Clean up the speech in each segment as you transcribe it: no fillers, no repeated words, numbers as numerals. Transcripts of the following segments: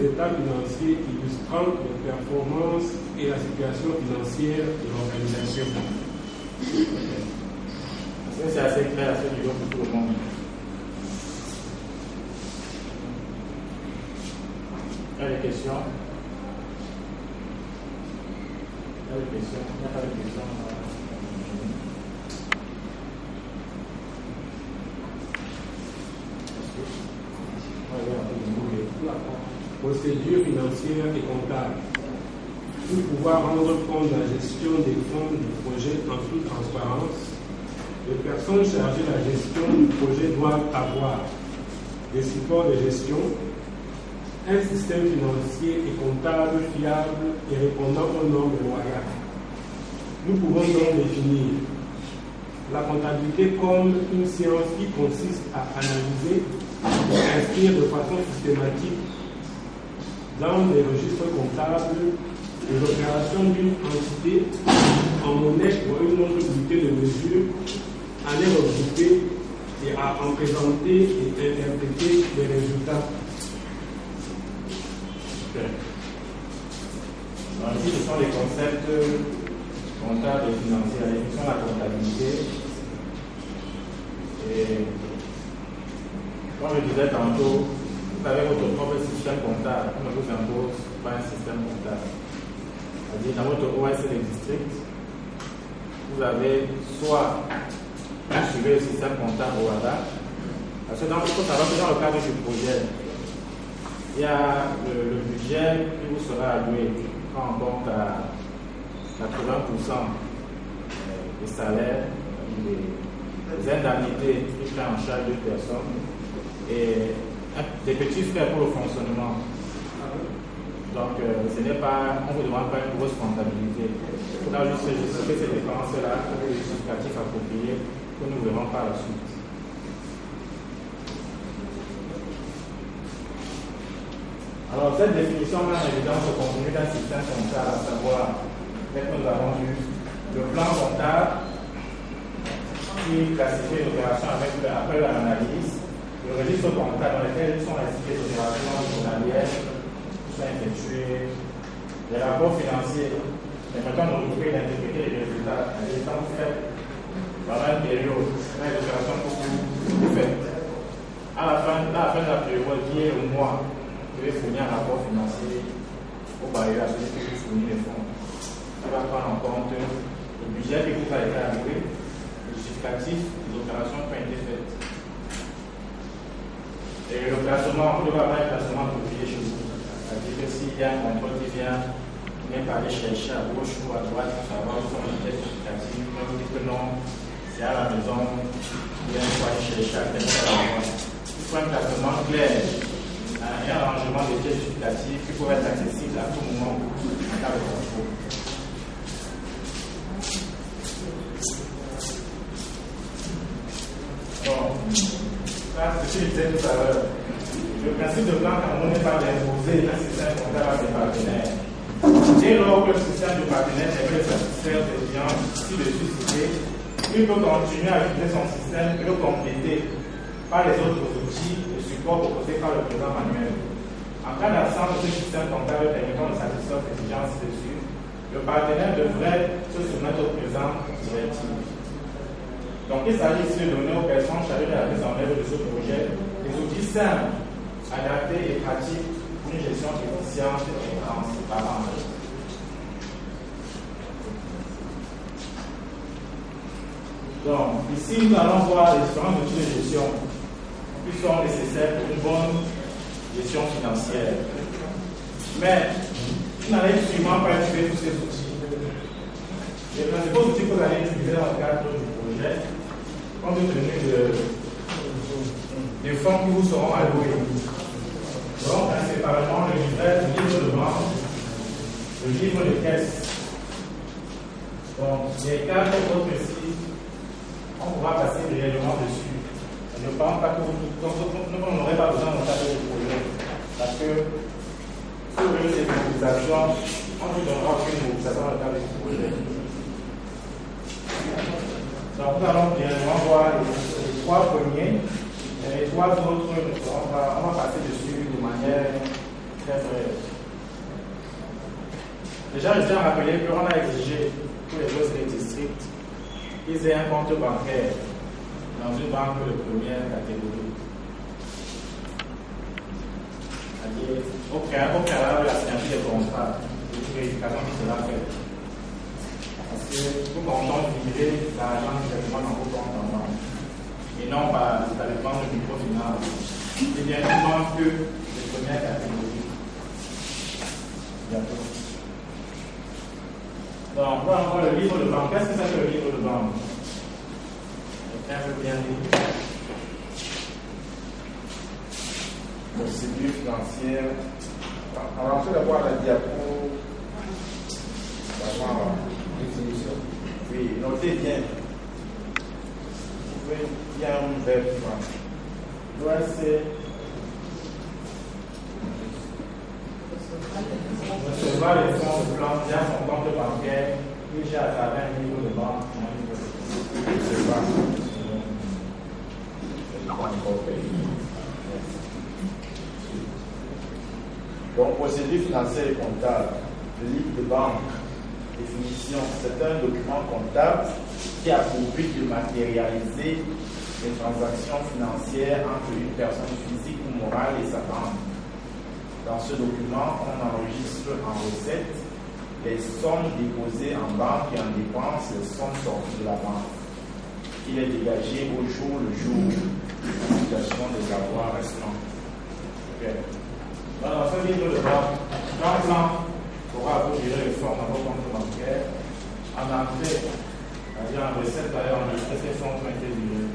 états financiers illustrant les performances et la situation financière de l'organisation. C'est assez clair à ce niveau pour tout le monde. Il y a des questions? Il y a des questions? Il n'y a pas de questions? Procédure financière et comptable. Pour pouvoir rendre compte de la gestion des fonds du projet en toute transparence, les personnes chargées de la gestion du projet doivent avoir des supports de gestion, un système financier et comptable fiable et répondant aux normes loyales. Nous pouvons donc définir la comptabilité comme une science qui consiste à analyser et inscrire de façon systématique dans les registres comptables les opérations d'une entité en monnaie ou une autre unité de mesure, à les regrouper et à en présenter et interpréter les résultats. Donc, ici, ce sont les concepts comptables et financiers, la définition de la comptabilité. Et comme je disais tantôt, vous avez votre propre système comptable, on ne vous impose pas un système comptable. C'est-à-dire, dans votre OS des districts, vous avez soit vous suivez le système comptable au hasard, parce que il faut savoir que dans le cadre du projet, il y a le budget qui vous sera alloué, qui prend en compte à 80% des salaires, des indemnités qui prennent en charge de personnes et des petits frais pour le fonctionnement. Donc, ce n'est pas, on ne vous demande pas une grosse comptabilité. Il faut juste justifier ces dépenses-là avec des justificatifs appropriés que nous verrons par la suite. Alors, cette définition met en évidence le contenu d'un système comptable, à savoir, tel que nous avons vu, le plan comptable qui classifie l'opération après l'analyse, le registre comptable dans lequel sont indiquées les opérations journalières qui sont effectuées, les rapports financiers, permettant de regrouper et d'interpréter les résultats des temps faits pendant une période, les opérations que vous faites. À la fin de la période, qui est le mois, vous devez fournir un rapport financier au bailleur à celui qui vous fournit les fonds. Ça va prendre en compte le budget qui vous a été alloué, le justificatif des opérations qui ont été faites. Et le placement, vous devez avoir un placement approprié chez vous. C'est-à-dire que s'il y a un contrôle qui vient, vous n'êtes pas aller chercher à gauche ou à droite pour savoir où sont les tests justificatifs, mais vous dites que non, c'est à la maison, vous n'êtes pas aller chercher à tel endroit. Il faut un placement clair, et un arrangement des tests justificatifs qui pourraient être accessibles à tout moment en cas de contrôle. Bon, ça, c'est ce que je disais tout à l'heure. Le principe de plan Cameroun n'est pas d'imposer un système comptable à ses partenaires. Dès lors que le système de partenaires permet de satisfaire ses clients ci-dessus cités, il peut continuer à utiliser son système et le compléter par les autres outils et supports proposés par le présent manuel. En cas d'absence de ce système comptable permettant de satisfaire ses exigences ci-dessus, le partenaire devrait se soumettre au présent directif. Donc, il s'agit ici de donner aux personnes chargées de la mise en œuvre de ce projet des outils simples, adaptés et pratiques pour une gestion efficiente et transparente. Donc, ici, nous allons voir les différents outils de gestion qui sont nécessaires pour une bonne gestion financière. Mais, vous n'allez sûrement pas utiliser tous ces outils. Les principaux outils que vous allez utiliser dans le cadre du projet, compte tenu des fonds qui vous seront alloués. Donc, principalement le livre de vente, le livre de caisse. Donc, les cas très précis, on pourra passer réellement dessus. Je ne pense pas que vous n'aurez pas besoin de cadre de projet. Parce que, sur les mobilisations, on ne vous donnera aucune mobilisation dans le cadre du projet. Donc, nous allons réellement voir les trois premiers. Et les trois autres, on va passer dessus de manière très brève. Déjà, je tiens à rappeler qu'on a exigé pour les OSL districts qu'ils aient un compte bancaire dans une banque de première catégorie. C'est-à-dire, au préalable de la signature des contrats, une vérification qui sera faite. Parce que vous comptez virer l'argent directement dans vos comptes en banque et non par l'établissement de microfinance. Eh bien, il manque que les premières catégories. Bientôt. Donc, on va voir le livre de banque. Qu'est-ce que c'est que le livre de banque? Quelqu'un veut bien dire? Procédure financière. Alors, on peut avoir la diapo. Définition. Oui, notez bien. Vous pouvez bien un verbe. L'OSC recevoir les fonds de plan via son compte bancaire et j'ai à travers un niveau de banque. Donc, procédure financière et comptable, le livre de banque, définition, c'est un document comptable qui a pour but de matérialiser les transactions financières entre une personne physique ou morale et sa banque. Dans ce document, on enregistre en recette les sommes déposées en banque et en dépenses les sommes sorties de la banque. Il est dégagé au jour le jour en situation des avoirs restants. Okay. Dans ce livre de banque, un plan pourra vous gérer les fonds dans vos comptes bancaires. En entrée, c'est-à-dire en recette, vous allez enregistrer ces fonds qui ont été virés.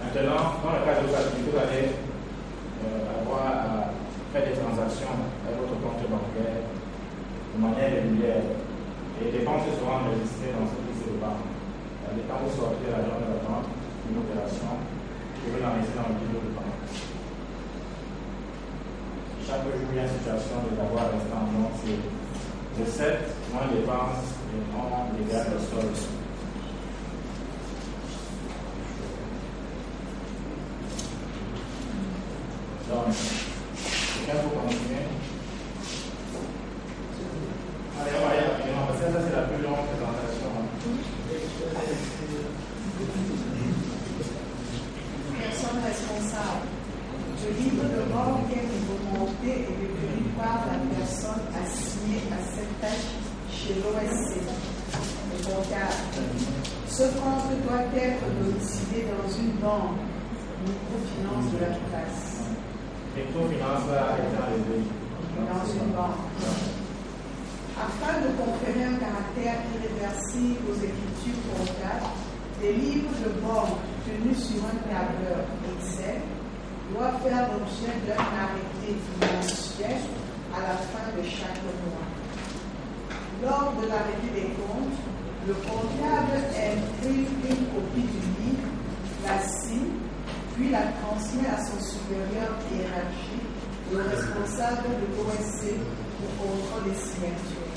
Maintenant, dans le cas de vos activités, vous allez avoir à faire des transactions avec votre compte bancaire de manière régulière. Et les dépenses seront enregistrées dans ce livre de banque. Quand vous sortez l'argent de la banque, une opération, vous pouvez l'enregistrer dans le livre de banque. Chaque jour, il y a une situation de l'avoir resté en banque, c'est recette, moins dépenses, et moins légal de solde. Donc, quelqu'un peut continuer? Allez, on va y aller. Parce que ça, c'est la plus longue présentation. Personne responsable. Le livre de banque est remonté et détenu par la personne assignée à cette tâche chez l'OSC, le comptable. Ce compte doit être domicilié dans une banque, microfinance de la place. Microfinance va être enlevée. Dans une banque. Afin de conférer un caractère irréversible aux écritures comptables, des livres de banque tenus sur un tableur Excel doivent faire l'objet d'un arrêté mensuel à la fin de chaque mois. Lors de l'arrêté des comptes, le comptable imprime une copie du livre, la signe, puis la transmet à son supérieur hiérarchique, le responsable de l'OSC pour contrôle des signatures.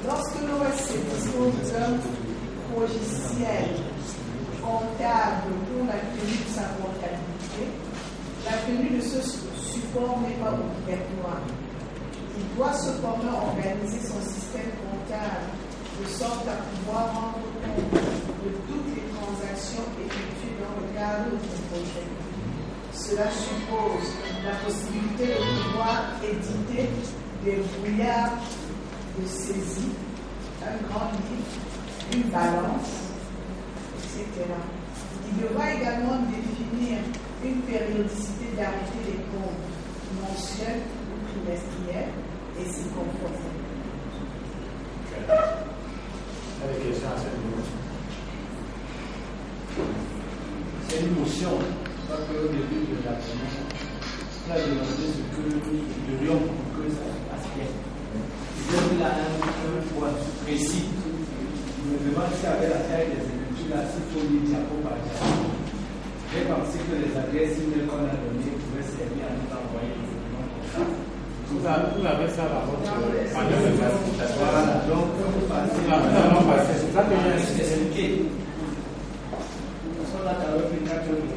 Lorsque l'OSC dispose d'un logiciel comptable pour la tenue de sa comptabilité, la tenue de ce support n'est pas obligatoire. Il doit cependant organiser son système comptable de sorte à pouvoir rendre compte de toutes les transactions effectuées dans le cadre du projet. Cela suppose la possibilité de pouvoir éditer des brouillards de saisie, un grand livre, une balance, etc. Il devra également définir une périodicité d'arrêté des comptes mensuels ou trimestriels et s'y conformer. Des questions à ce niveau? C'est une motion, parce qu'au début de la première, on a demandé ce que nous devrions pour que ça passe bien. Il y a un point précis. Je me demande si avec la taille des écritures, là, s'il faut lire diapo par diapo. J'ai pensé que les adresses email qu'on a données pouvaient servir à nous envoyer des documents comme ça. Vous avez ça dans votre manuel de classification. Voilà, donc vous passez. Non, c'est ça que j'ai expliqué. On a travaillé plus 4 heures.